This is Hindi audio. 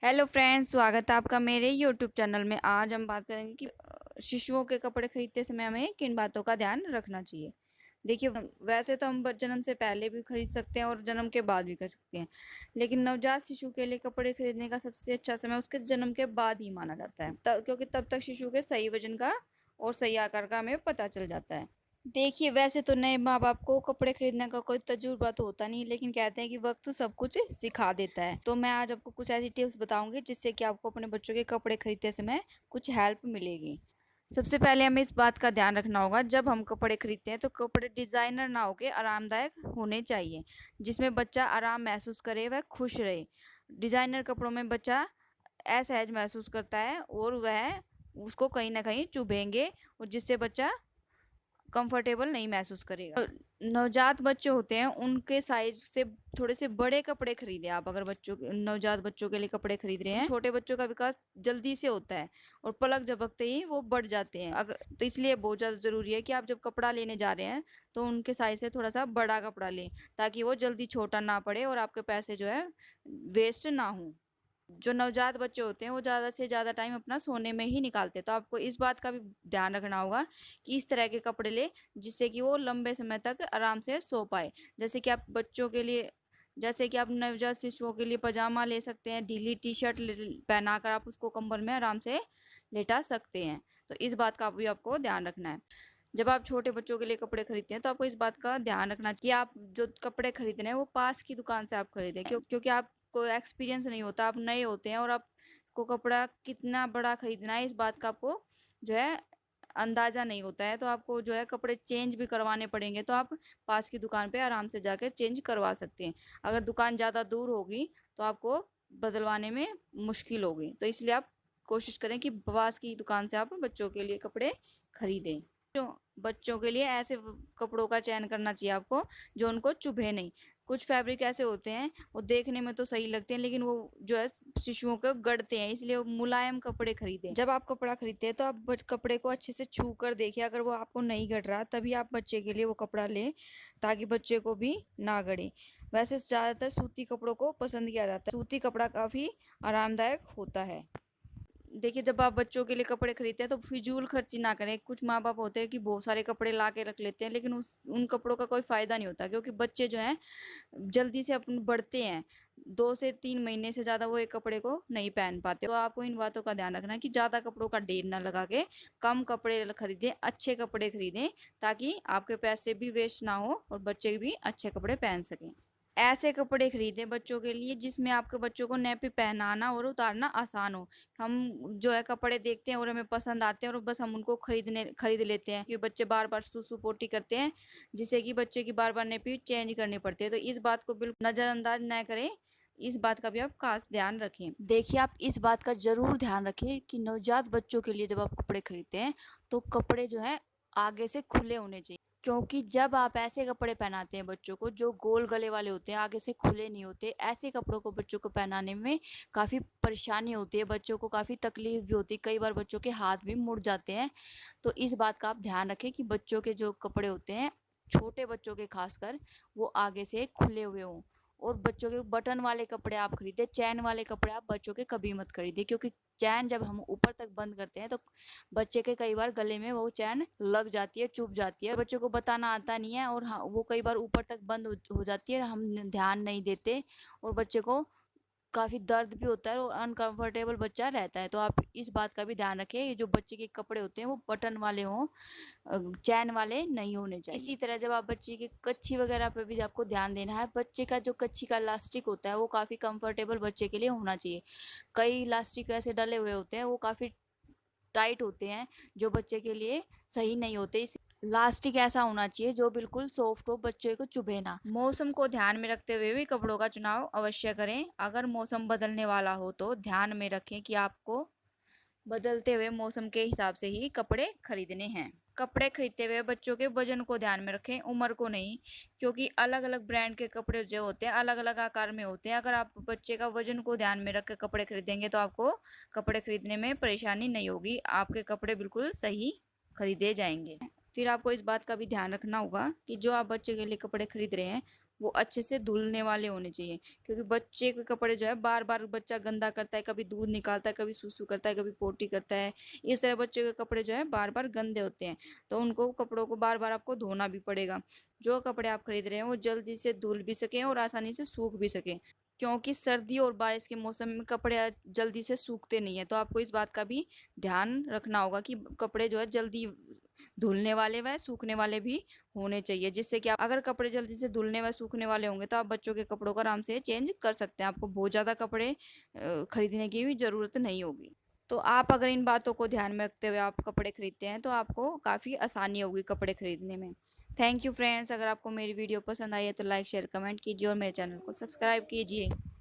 हेलो फ्रेंड्स, स्वागत है आपका मेरे यूट्यूब चैनल में। आज हम बात करेंगे कि शिशुओं के कपड़े खरीदते समय हमें किन बातों का ध्यान रखना चाहिए। देखिए, वैसे तो हम जन्म से पहले भी खरीद सकते हैं और जन्म के बाद भी कर सकते हैं, लेकिन नवजात शिशु के लिए कपड़े खरीदने का सबसे अच्छा समय उसके जन्म के बाद ही माना जाता है, क्योंकि तब तक शिशु के सही वजन का और सही आकार का हमें पता चल जाता है। देखिए, वैसे तो नए माँ-बाप को कपड़े खरीदने का कोई तजुर्बा तो होता नहीं, लेकिन कहते हैं कि वक़्त सब कुछ सिखा देता है। तो मैं आज आपको कुछ ऐसी टिप्स बताऊँगी जिससे कि आपको अपने बच्चों के कपड़े खरीदते समय कुछ हेल्प मिलेगी। सबसे पहले हमें इस बात का ध्यान रखना होगा, जब हम कपड़े खरीदते हैं तो कपड़े डिज़ाइनर ना होके आरामदायक होने चाहिए, जिसमें बच्चा आराम महसूस करे व खुश रहे। डिज़ाइनर कपड़ों में बच्चा असहज महसूस करता है और वह उसको कहीं न कहीं चुभेंगे और जिससे बच्चा कंफर्टेबल नहीं महसूस करेगा। नवजात बच्चे होते हैं, उनके साइज से थोड़े से बड़े कपड़े खरीदें आप। अगर नवजात बच्चों के लिए कपड़े खरीद रहे हैं, छोटे बच्चों का विकास जल्दी से होता है और पलक झपकते ही वो बढ़ जाते हैं। अगर तो इसलिए बहुत ज़्यादा ज़रूरी है कि आप जब कपड़ा लेने जा रहे हैं तो उनके साइज से थोड़ा सा बड़ा कपड़ा लें, ताकि वो जल्दी छोटा ना पड़े और आपके पैसे जो है वेस्ट ना हों। जो नवजात बच्चे होते हैं वो ज़्यादा से ज़्यादा टाइम अपना सोने में ही निकालते हैं, तो आपको इस बात का भी ध्यान रखना होगा कि इस तरह के कपड़े लें जिससे कि वो लंबे समय तक आराम से सो पाए। जैसे कि आप नवजात शिशुओं के लिए पजामा ले सकते हैं, ढीली टी-शर्ट पहनाकर आप उसको कंबल में आराम से लेटा सकते हैं। तो इस बात का भी आपको ध्यान रखना है। जब आप छोटे बच्चों के लिए कपड़े खरीदते हैं तो आपको इस बात का ध्यान रखना चाहिए कि आप जो कपड़े खरीद रहे हैं वो पास की दुकान से आप खरीदें, क्योंकि आपको एक्सपीरियंस नहीं होता, आप नए होते हैं और आपको कपड़ा कितना बड़ा खरीदना है इस बात का आपको जो है अंदाज़ा नहीं होता है, तो आपको जो है कपड़े चेंज भी करवाने पड़ेंगे, तो आप पास की दुकान पे आराम से जाकर चेंज करवा सकते हैं। अगर दुकान ज़्यादा दूर होगी तो आपको बदलवाने में मुश्किल होगी, तो इसलिए आप कोशिश करें कि पास की दुकान से आप बच्चों के लिए कपड़े खरीदें। जो बच्चों के लिए ऐसे कपड़ों का चयन करना चाहिए आपको जो उनको चुभे नहीं। कुछ फैब्रिक ऐसे होते हैं, वो देखने में तो सही लगते हैं लेकिन वो जो है शिशुओं को गड़ते हैं, इसलिए वो मुलायम कपड़े खरीदें। जब आप कपड़ा खरीदते हैं तो आप कपड़े को अच्छे से छू कर देखिए, अगर वो आपको नहीं गड़ रहा तभी आप बच्चे के लिए वो कपड़ा लें, ताकि बच्चे को भी ना गड़े। वैसे ज़्यादातर सूती कपड़ों को पसंद किया जाता है, सूती कपड़ा काफ़ी आरामदायक होता है। देखिए, जब आप बच्चों के लिए कपड़े खरीदते हैं तो फिजूल खर्ची ना करें। कुछ माँ बाप होते हैं कि बहुत सारे कपड़े ला के रख लेते हैं, लेकिन उन कपड़ों का कोई फ़ायदा नहीं होता, क्योंकि बच्चे जो हैं जल्दी से अपन बढ़ते हैं। 2 से 3 महीने से ज़्यादा वो एक कपड़े को नहीं पहन पाते, तो आपको इन बातों का ध्यान रखना है कि ज़्यादा कपड़ों का ढेर ना लगा के कम कपड़े खरीदें, अच्छे कपड़े खरीदें, ताकि आपके पैसे भी वेस्ट ना हो और बच्चे भी अच्छे कपड़े पहन सकें। ऐसे कपड़े खरीदें बच्चों के लिए जिसमें आपके बच्चों को नैपी पहनाना और उतारना आसान हो। हम जो है कपड़े देखते हैं और हमें पसंद आते हैं और बस हम उनको खरीद लेते हैं, क्योंकि बच्चे बार-बार सुसु पोटी करते हैं, जिससे कि बच्चे की बार-बार नैपी चेंज करनी पड़ती है। तो इस बात को बिल्कुल नज़रअंदाज ना करें, इस बात का भी आप खास ध्यान रखें। देखिए, आप इस बात का ज़रूर ध्यान रखें कि नवजात बच्चों के लिए जब आप कपड़े खरीदते हैं, तो कपड़े जो हैं आगे से खुले होने चाहिए। क्योंकि जब आप ऐसे कपड़े पहनाते हैं बच्चों को जो गोल गले वाले होते हैं, आगे से खुले नहीं होते, ऐसे कपड़ों को बच्चों को पहनाने में काफ़ी परेशानी होती है, बच्चों को काफ़ी तकलीफ भी होती है, कई बार बच्चों के हाथ भी मुड़ जाते हैं। तो इस बात का आप ध्यान रखें कि बच्चों के जो कपड़े होते हैं, छोटे बच्चों के खासकर, वो आगे से खुले हुए हों। और बच्चों के बटन वाले कपड़े आप खरीदें, चैन वाले कपड़े आप बच्चों के कभी मत खरीदें, क्योंकि चैन जब हम ऊपर तक बंद करते हैं तो बच्चे के कई बार गले में वो चैन लग जाती है, चुभ जाती है। बच्चे को बताना आता नहीं है और हाँ, वो कई बार ऊपर तक बंद हो जाती है, हम ध्यान नहीं देते और बच्चे को काफ़ी दर्द भी होता है और अनकंफर्टेबल बच्चा रहता है। तो आप इस बात का भी ध्यान रखें, ये जो बच्चे के कपड़े होते हैं वो बटन वाले हों, चैन वाले नहीं होने चाहिए। इसी तरह जब आप बच्चे के कच्छी वगैरह पे भी आपको ध्यान देना है। बच्चे का जो कच्छी का इलास्टिक होता है वो काफ़ी कंफर्टेबल बच्चे के लिए होना चाहिए। कई इलास्टिक ऐसे डले हुए होते हैं, वो काफ़ी टाइट होते हैं, जो बच्चे के लिए सही नहीं होते। इस इलास्टिक ऐसा होना चाहिए जो बिल्कुल सॉफ्ट हो, बच्चे को चुभे ना। मौसम को ध्यान में रखते हुए भी कपड़ों का चुनाव अवश्य करें। अगर मौसम बदलने वाला हो तो ध्यान में रखें कि आपको बदलते हुए मौसम के हिसाब से ही कपड़े खरीदने हैं। कपड़े खरीदते हुए बच्चों के वजन को ध्यान में रखें, उम्र को नहीं, क्योंकि अलग अलग ब्रांड के कपड़े जो होते हैं अलग अलग आकार में होते हैं। अगर आप बच्चे का वजन को ध्यान में रख कर कपड़े खरीदेंगे तो आपको कपड़े खरीदने में परेशानी नहीं होगी, आपके कपड़े बिल्कुल सही खरीदे जाएंगे। फिर आपको इस बात का भी ध्यान रखना होगा कि जो आप बच्चे के लिए कपड़े खरीद रहे हैं वो अच्छे से धुलने वाले होने चाहिए, क्योंकि बच्चे के कपड़े जो है बार बार बच्चा गंदा करता है, कभी दूध निकालता है, कभी सुसु करता है, कभी पोटी करता है। इस तरह बच्चे के कपड़े जो है बार बार गंदे होते हैं, तो उनको कपड़ों को बार बार आपको धोना भी पड़ेगा। जो कपड़े आप खरीद रहे हैं वो जल्दी से धुल भी सकें और आसानी से सूख भी सकें, क्योंकि सर्दी और बारिश के मौसम में कपड़े जल्दी से सूखते नहीं है। तो आपको इस बात का भी ध्यान रखना होगा कि कपड़े जो है जल्दी धुलने वाले व सूखने वाले भी होने चाहिए, जिससे कि आप अगर कपड़े जल्दी से धुलने व सूखने वाले होंगे तो आप बच्चों के कपड़ों को आराम से चेंज कर सकते हैं। आपको बहुत ज़्यादा कपड़े खरीदने की भी ज़रूरत नहीं होगी। तो आप अगर इन बातों को ध्यान में रखते हुए आप कपड़े खरीदते हैं तो आपको काफ़ी आसानी होगी कपड़े खरीदने में। थैंक यू फ्रेंड्स, अगर आपको मेरी वीडियो पसंद आई है तो लाइक शेयर कमेंट कीजिए और मेरे चैनल को सब्सक्राइब कीजिए।